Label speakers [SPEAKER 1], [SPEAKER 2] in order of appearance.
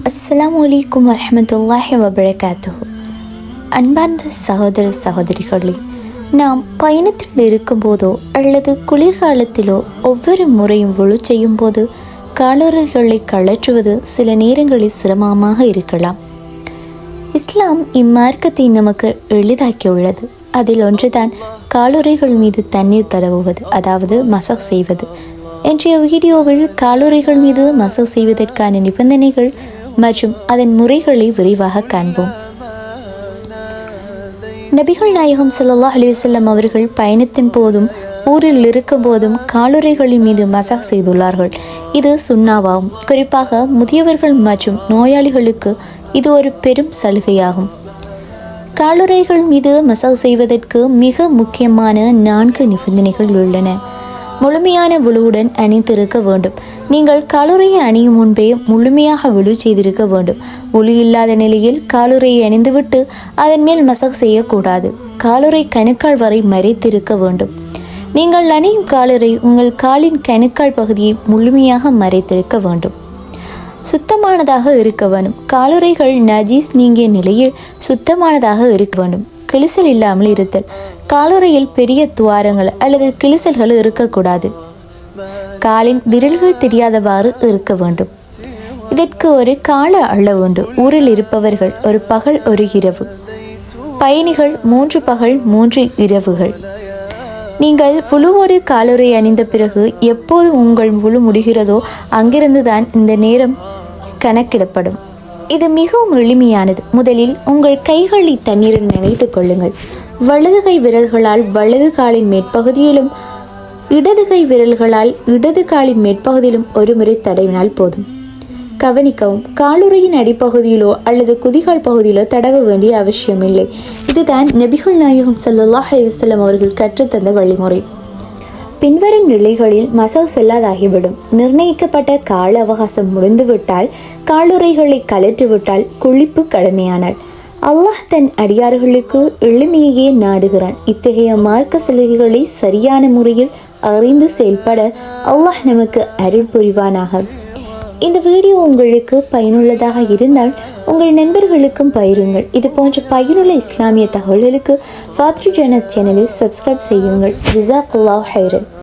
[SPEAKER 1] அஸ்ஸலாமு அலைக்கும் வரஹ்மத்துல்லாஹி வபரகாத்துஹு. அன்பார்ந்த சகோதர சகோதரிகளே, நாம் பயணத்தில் இருக்கும்போதோ அல்லது குளிர்காலத்திலோ ஒவ்வொரு முறையும் ஒழு செய்யும் போது காலோரைகளை கழற்றுவது சில நேரங்களில் சிரமமாக இருக்கலாம். இஸ்லாம் இம்மார்க்கத்தை நமக்கு எளிதாக்கியுள்ளது. அதில் ஒன்றுதான் காலுறைகள் மீது தண்ணீர் தடவுவது, அதாவது மசாஜ் செய்வது. இன்றைய வீடியோவில் காலுறைகள் மீது மசாஜ் செய்வதற்கான நிபந்தனைகள் மற்றும் அதன் முறைகளை விரிவாக காண்போம். நபிகள் நாயகம் ஸல்லல்லாஹு அலைஹி வஸல்லம் அவர்கள் பயணத்தின் போதும் ஊரில் இருக்கும் போதும் காலுறைகளின் மீது மசாஜ் செய்துள்ளார்கள். இது சுன்னாவாகும். குறிப்பாக முதியவர்கள் மற்றும் நோயாளிகளுக்கு இது ஒரு பெரும் சலுகையாகும். காலுறைகள் மீது மசாஜ் செய்வதற்கு மிக முக்கியமான 4 நிபந்தனைகள் உள்ளன. முழுமையான விழுவுடன் அணிந்திருக்க வேண்டும். நீங்கள் காலுறையை அணியும் முன்பே முழுமையாக விழு செய்திருக்க வேண்டும். ஒளி இல்லாத நிலையில் காலுறையை அணிந்துவிட்டு அதன் மேல் மசாஜ் செய்யக்கூடாது. காலுறை கணுக்கால் வரை மறைத்திருக்க வேண்டும். நீங்கள் அணியும் காலுறை உங்கள் காலின் கணுக்கால் பகுதியை முழுமையாக மறைத்திருக்க வேண்டும். சுத்தமானதாக இருக்க வேண்டும். காலுறைகள் நஜீஸ் நீங்கிய நிலையில் சுத்தமானதாக இருக்க வேண்டும். கிழிசல் இல்லாமல் இருத்தல். காலுறையில் பெரிய துவாரங்கள் அல்லது கிழிசல்கள் இருக்கக்கூடாது. காலின் விரல்கள் தெரியாதவாறு இருக்க வேண்டும். இதற்கு ஒரு கால அளவு உண்டு. ஊரில் இருப்பவர்கள் ஒரு பகல் ஒரு இரவு, பயணிகள் 3 பகல் 3 இரவுகள். நீங்கள் வுளுவோடு காலுறை அணிந்த பிறகு எப்போது உங்கள் வுளு முடிகிறதோ அங்கிருந்து தான் இந்த நேரம் கணக்கிடப்படும். இது மிகவும் எளிமையானது. முதலில் உங்கள் கைகளை தண்ணீரில் நனைத்து கொள்ளுங்கள். வலது கை விரல்களால் வலது காலின் மேற்பகுதியிலும் இடது கை விரல்களால் இடது காலின் மேற்பகுதியிலும் ஒரு முறை தடவினால் போதும். கவனிக்கவும், காலுறையின் அடிப்பகுதியிலோ அல்லது குதிகால் பகுதியிலோ தடவ வேண்டிய அவசியமில்லை. இதுதான் நபிகள் நாயகம் ஸல்லல்லாஹு அலைஹி வஸல்லம் அவர்கள் கற்றுத்தந்த வழிமுறை. பின்வரும் நிலைகளில் மசாஜ் செல்லாதாகிவிடும். நிர்ணயிக்கப்பட்ட கால அவகாசம் முடிந்துவிட்டால், காலுறைகளை கலற்றிவிட்டால், குளிப்பு கடமையானால். அல்லாஹ் தன் அடியார்களுக்கு எளிமையே நாடுகிறான். இத்தகைய மார்க்க சலுகைகளை சரியான முறையில் அறிந்து செயல்பட அல்லாஹ் நமக்கு அருள் புரிவானாக. இந்த வீடியோ உங்களுக்கு பயனுள்ளதாக இருந்தால் உங்கள் நண்பர்களுக்கும் பகிருங்கள். இது போன்ற பயனுள்ள இஸ்லாமிய தகவல்களுக்கு ஃபாத்ரு ஜன்னத் சேனலை சப்ஸ்கிரைப் செய்யுங்கள். ஜஸாக்கல்லாஹு ஹைரன்.